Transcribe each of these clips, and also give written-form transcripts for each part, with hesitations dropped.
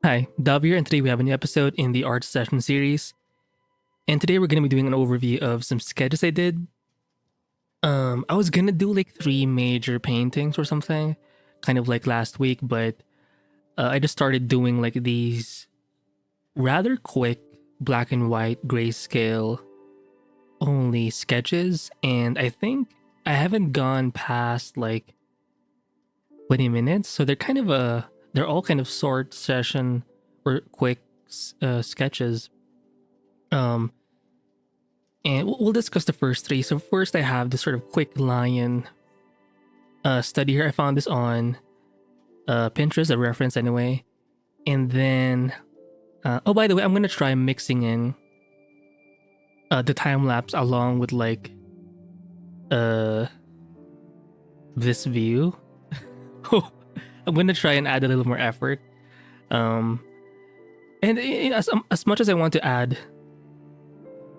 Hi, Dav here, and today we have a new episode in the art session series. And today we're going to be doing an overview of some sketches I did. I was gonna do like three major paintings or something, kind of like last week, but I just started doing like these rather quick black and white grayscale only sketches, and I think I haven't gone past like 20 minutes, so they're all kind of short session or quick sketches. Um, and we'll discuss the first three. So first, I have this sort of quick lion study here. I found this on Pinterest, a reference anyway. And then, oh, by the way, I'm gonna try mixing in the time lapse along with like uh this view. I'm gonna try and add a little more effort. Um, and as much as I want to add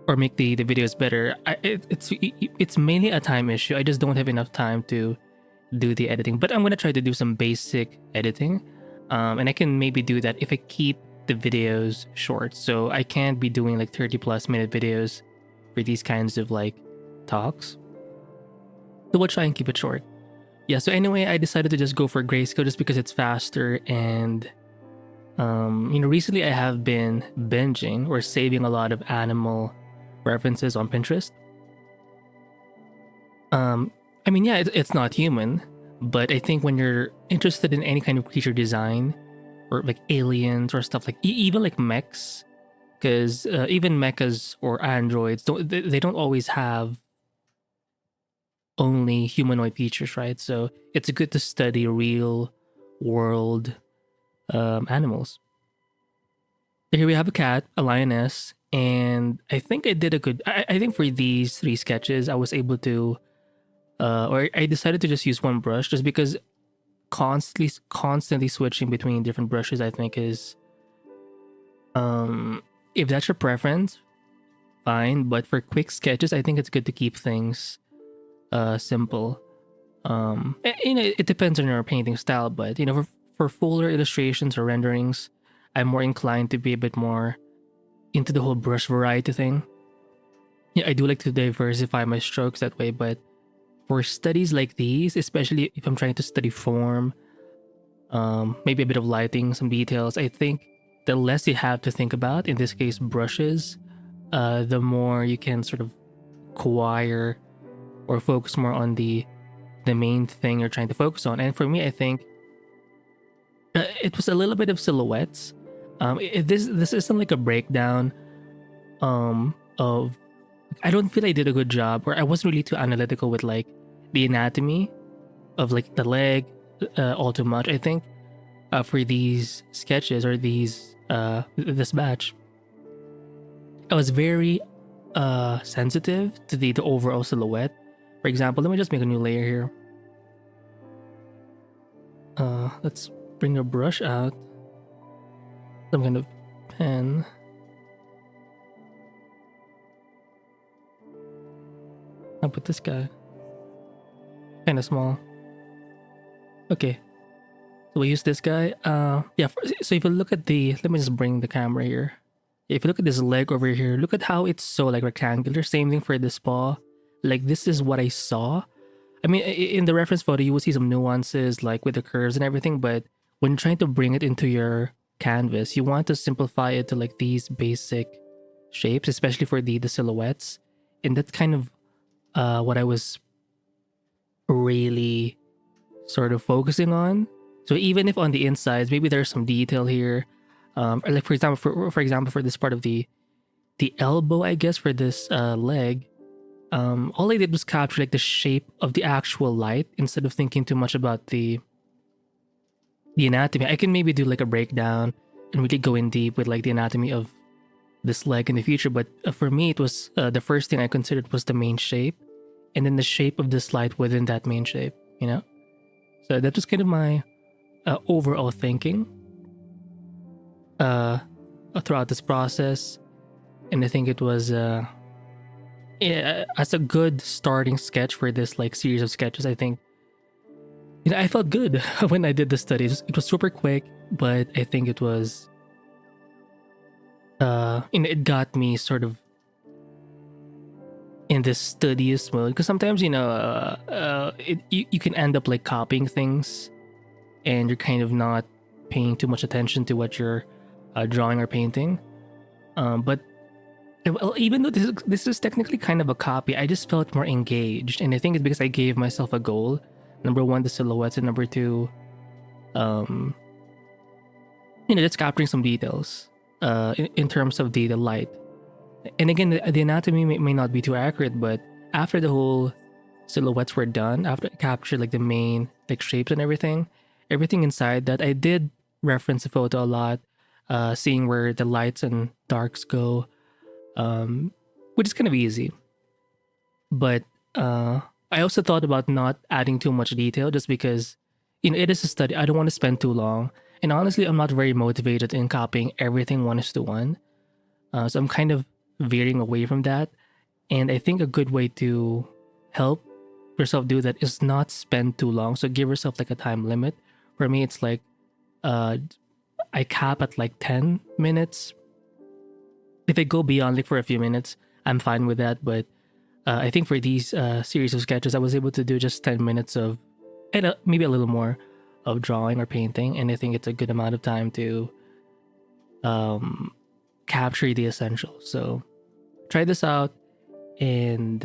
or make the videos better, it's mainly a time issue. I just don't have enough time to do the editing, but I'm gonna try to do some basic editing, and I can maybe do that if I keep the videos short. So I can't be doing like 30+ minute videos for these kinds of like talks. So we'll try and keep it short. Yeah. So anyway, I decided to just go for grayscale just because it's faster, and recently I have been binging or saving a lot of animal references on Pinterest. Yeah, it's not human, but I think when you're interested in any kind of creature design or like aliens or stuff like even like mechs, because even mechas or androids they don't always have only humanoid features, right? So it's good to study real world animals. So here we have a cat, a lioness, and I think I did a good. I think for these three sketches, I was able to, or I decided to just use one brush, just because constantly switching between different brushes, I think is, if that's your preference, fine. But for quick sketches, I think it's good to keep things, simple. It depends on your painting style, but for fuller illustrations or renderings, I'm more inclined to be a bit more into the whole brush variety thing. Yeah, I do like to diversify my strokes that way, but for studies like these, especially if I'm trying to study form, maybe a bit of lighting, some details, I think the less you have to think about, in this case brushes, the more you can sort of acquire or focus more on the main thing you're trying to focus on. And for me, I think it was a little bit of silhouettes. This isn't like a breakdown of, I don't feel I did a good job, or I wasn't really too analytical with like the anatomy of like the leg all too much. I think for these sketches or this batch, I was very sensitive to the overall silhouette. For example, let me just make a new layer here. Let's bring a brush out, some kind of pen. I'll put this guy kind of small. Okay, so we use this guy. So if you look at let me just bring the camera here. If you look at this leg over here, look at how it's so like rectangular. Same thing for this paw. Like this is what I saw. I mean, in the reference photo, you will see some nuances like with the curves and everything, but when trying to bring it into your canvas, you want to simplify it to like these basic shapes, especially for the silhouettes. And that's kind of what I was really sort of focusing on. So even if on the insides, maybe there's some detail here, like for example, for this part of the elbow, I guess for this leg, all I did was capture like the shape of the actual light instead of thinking too much about the anatomy. I can maybe do like a breakdown and really go in deep with like the anatomy of this leg in the future. But for me, it was the first thing I considered was the main shape, and then the shape of this light within that main shape. So that was kind of my overall thinking throughout this process, and I think it was as a good starting sketch for this like series of sketches. I think I felt good when I did the studies. It was super quick, but I think it was it got me sort of in this studious mode, because sometimes you can end up like copying things and you're kind of not paying too much attention to what you're drawing or painting. But well, even though this is technically kind of a copy, I just felt more engaged, and I think it's because I gave myself a goal. Number one, the silhouettes, and number two, just capturing some details in terms of the light. And again, the anatomy may not be too accurate, but after the whole silhouettes were done, after I captured like the main like shapes and everything inside that, I did reference the photo a lot, seeing where the lights and darks go, which is kind of easy. But I also thought about not adding too much detail, just because it is a study. I don't want to spend too long, and honestly, I'm not very motivated in copying everything 1:1. So I'm kind of veering away from that. And I think a good way to help yourself do that is not spend too long. So give yourself like a time limit. For me, it's like I cap at like 10 minutes. If I go beyond like for a few minutes, I'm fine with that. But I think for these series of sketches, I was able to do just 10 minutes of, and maybe a little more of drawing or painting. And I think it's a good amount of time to capture the essentials. So try this out, and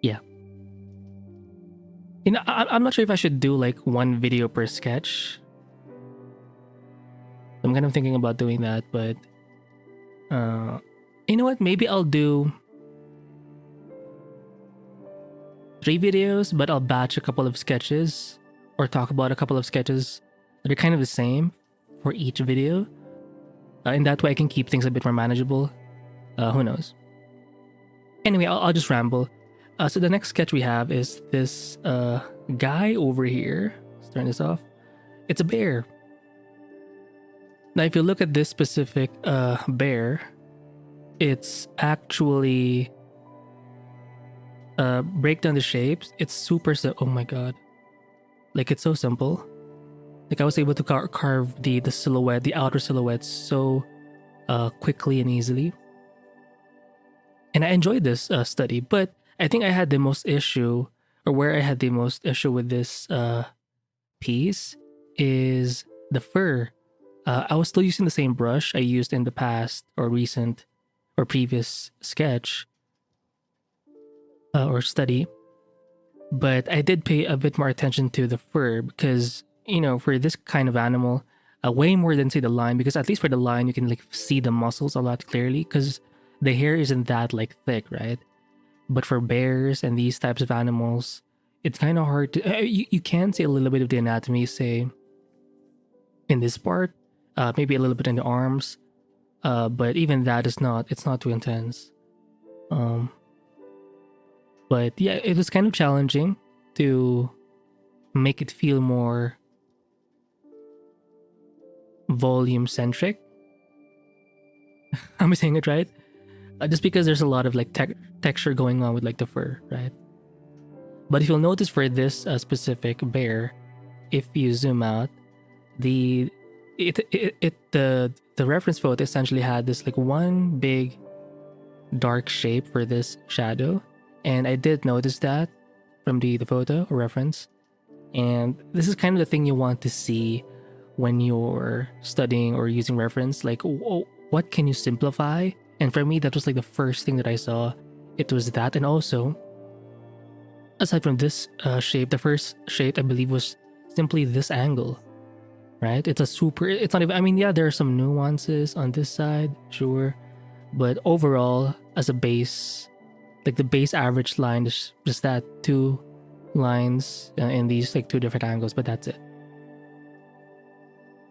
yeah. I'm not sure if I should do like one video per sketch. I'm kind of thinking about doing that, but you know what? Maybe I'll do 3 videos, but I'll batch a couple of sketches or talk about a couple of sketches that are kind of the same for each video. In that way, I can keep things a bit more manageable. Who knows? Anyway, I'll just ramble. So the next sketch we have is this guy over here. Let's turn this off. It's a bear. Now, if you look at this specific bear, it's actually break down the shapes. It's super oh my god, like it's so simple. Like I was able to carve the silhouette, the outer silhouette, so quickly and easily. And I enjoyed this study, but I think I had the most issue, or where I had the most issue with this piece is the fur. I was still using the same brush I used in the past or recent or previous sketch or study, but I did pay a bit more attention to the fur because, for this kind of animal, way more than say the line, because at least for the line, you can like see the muscles a lot clearly because the hair isn't that like thick, right? But for bears and these types of animals, it's kind of hard to, you can see a little bit of the anatomy, say, in this part, maybe a little bit in the arms, but even that it's not too intense. But yeah, it was kind of challenging to make it feel more volume centric. Am I saying it right? Just because there's a lot of like texture going on with like the fur, right? But if you'll notice for this specific bear, if you zoom out, the reference photo essentially had this like one big dark shape for this shadow, and I did notice that from the photo or reference. And this is kind of the thing you want to see when you're studying or using reference, like what can you simplify? And for me, that was like the first thing that I saw. It was that, and also aside from this shape, the first shape I believe was simply this angle, right? It's not even, I mean, yeah, there are some nuances on this side, sure, but overall, as a base, like the base average line is just that 2 lines in these like 2 different angles, but that's it.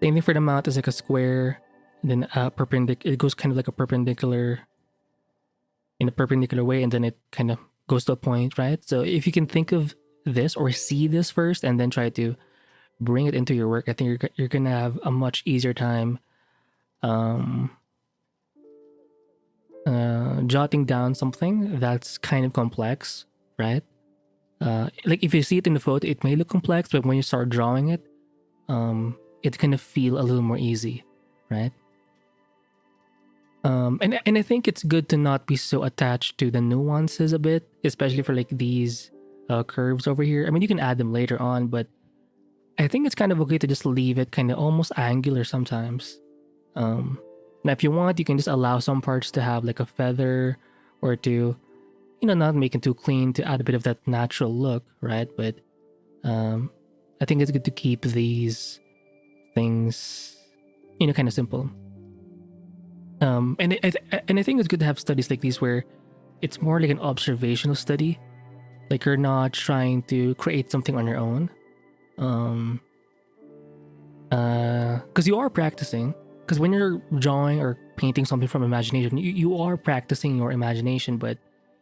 Same thing for the mouth, is like a square, and then it goes kind of like a perpendicular, in a perpendicular way, and then it kind of goes to a point, right? So if you can think of this or see this first and then try to bring it into your work, I think you're gonna have a much easier time jotting down something that's kind of complex, right? Like if you see it in the photo, it may look complex, but when you start drawing it, it's gonna feel a little more easy, right? And I think it's good to not be so attached to the nuances a bit, especially for like these curves over here. I mean, you can add them later on, but I think it's kind of okay to just leave it kind of almost angular sometimes. Now, if you want, you can just allow some parts to have like a feather or to, not make it too clean to add a bit of that natural look, right? But I think it's good to keep these things, kind of simple. And I think it's good to have studies like these where it's more like an observational study, like you're not trying to create something on your own. Because you are practicing. Because when you're drawing or painting something from imagination, you are practicing your imagination, but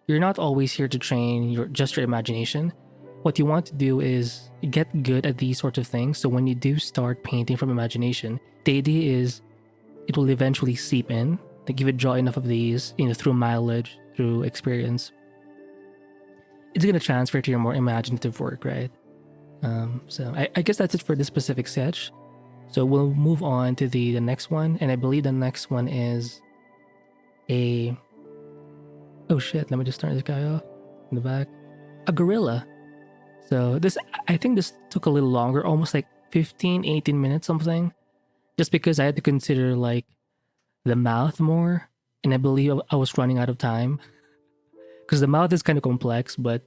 you're not always here to train your imagination. What you want to do is get good at these sorts of things. So when you do start painting from imagination, the idea is it will eventually seep in. Like if you draw enough of these, through mileage, through experience, it's going to transfer to your more imaginative work, right? So I guess that's it for this specific sketch. So we'll move on to the next one. And I believe the next one is a... Oh shit, let me just turn this guy off in the back. A gorilla. So this, I think this took a little longer, almost like 15, 18 minutes something. Just because I had to consider like the mouth more. And I believe I was running out of time. Because the mouth is kind of complex, but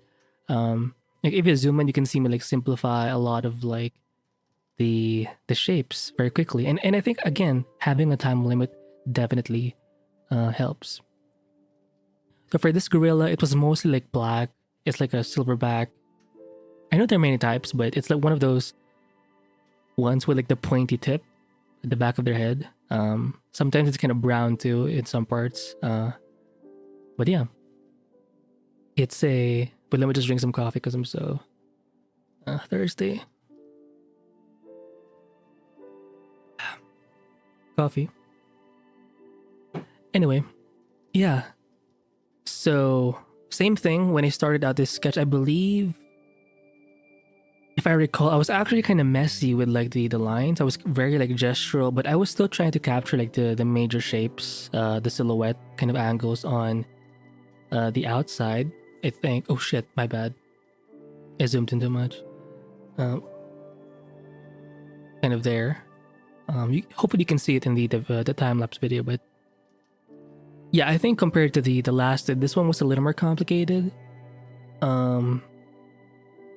like if you zoom in, you can see me like simplify a lot of like the shapes very quickly. And I think again, having a time limit definitely helps. So for this gorilla, it was mostly like black. It's like a silverback. I know there are many types, but it's like one of those ones with like the pointy tip at the back of their head. Sometimes it's kind of brown too in some parts. But yeah. It's a... But let me just drink some coffee because I'm so thirsty. Coffee. Anyway, yeah. So, same thing when I started out this sketch. I believe, if I recall, I was actually kind of messy with like the lines. I was very like gestural, but I was still trying to capture like the major shapes, the silhouette kind of angles on the outside. I think. Oh shit, my bad. I zoomed in too much. Kind of there. Hopefully you can see it in the time-lapse video, but yeah, I think compared to the last, this one was a little more complicated. And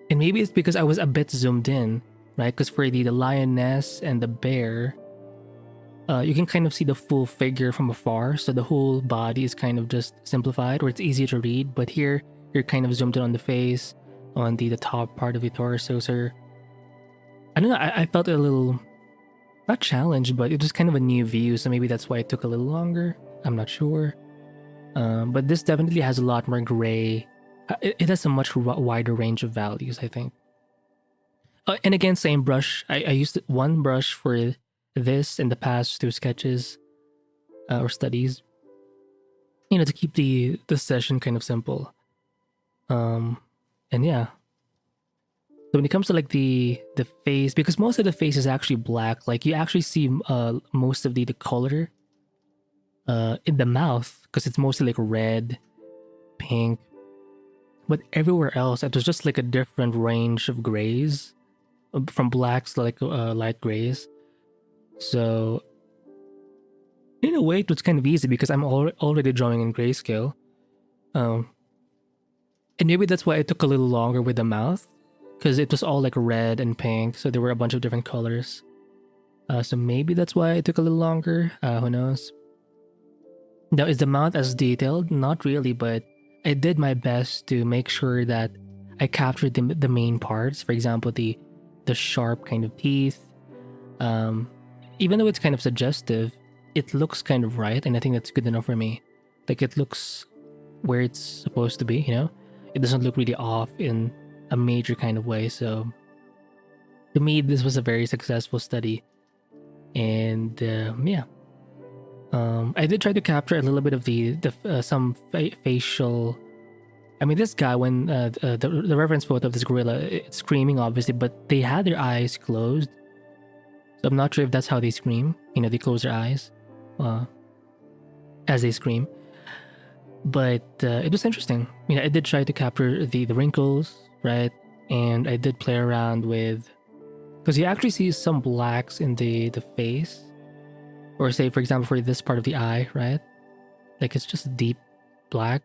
maybe it's because I was a bit zoomed in, right? Because for the lioness and the bear, you can kind of see the full figure from afar, so the whole body is kind of just simplified, or it's easier to read. But here, you're kind of zoomed in on the face, on the top part of the torso. So I don't know, I felt a little, not challenged, but it was kind of a new view, so maybe that's why it took a little longer. I'm not sure. But this definitely has a lot more gray. It has a much wider range of values, I think. And again, same brush. I used one brush for this in the past two sketches or studies, to keep the session kind of simple. And yeah. So when it comes to like the face, because most of the face is actually black, like you actually see most of the color in the mouth, because it's mostly like red, pink. But everywhere else, it was just like a different range of grays, from blacks to like light grays. So in a way, it was kind of easy because I'm already drawing in grayscale. And maybe that's why it took a little longer with the mouth, because it was all like red and pink, so there were a bunch of different colors. So maybe that's why it took a little longer. Who knows? Now, is the mouth as detailed? Not really, but I did my best to make sure that I captured the main parts. For example, the sharp kind of teeth. Even though it's kind of suggestive, it looks kind of right, and I think that's good enough for me. Like, it looks where it's supposed to be, It doesn't look really off in a major kind of way. So to me, this was a very successful study. And yeah. I did try to capture a little bit of some facial... I mean, this guy, when the reference photo of this gorilla, it's screaming obviously, but they had their eyes closed. So I'm not sure if that's how they scream. They close their eyes. as they scream. But it was interesting. I did try to capture the wrinkles, right? And I did play around with, because you actually see some blacks in the face, or say for example for this part of the eye, right? Like it's just deep black.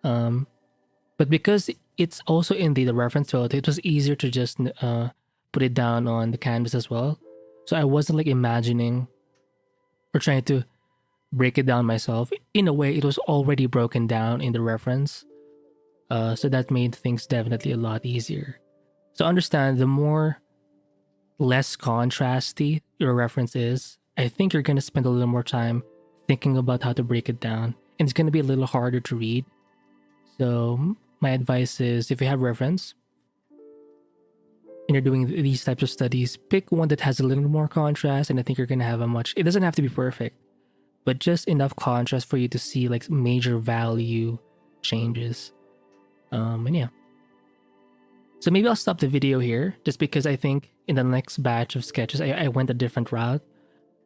But because it's also in the reference photo, it was easier to just put it down on the canvas as well. So I wasn't like imagining or trying to break it down myself. In a way, it was already broken down in the reference. So that made things definitely a lot easier. So understand, the more less contrasty your reference is, I think you're going to spend a little more time thinking about how to break it down. And it's going to be a little harder to read. So my advice is, if you have reference and you're doing these types of studies, pick one that has a little more contrast. And I think you're going to have it doesn't have to be perfect, but just enough contrast for you to see like major value changes. And yeah. So maybe I'll stop the video here, just because I think in the next batch of sketches, I went a different route.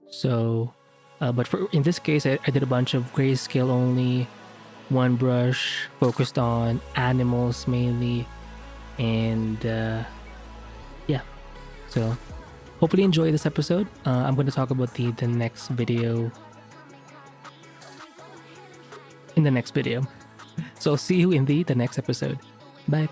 So, but in this case, I did a bunch of grayscale only, one brush, focused on animals mainly, and yeah. So hopefully enjoy this episode. I'm going to talk about the next video in the next video. So I'll see you in the next episode. Bye.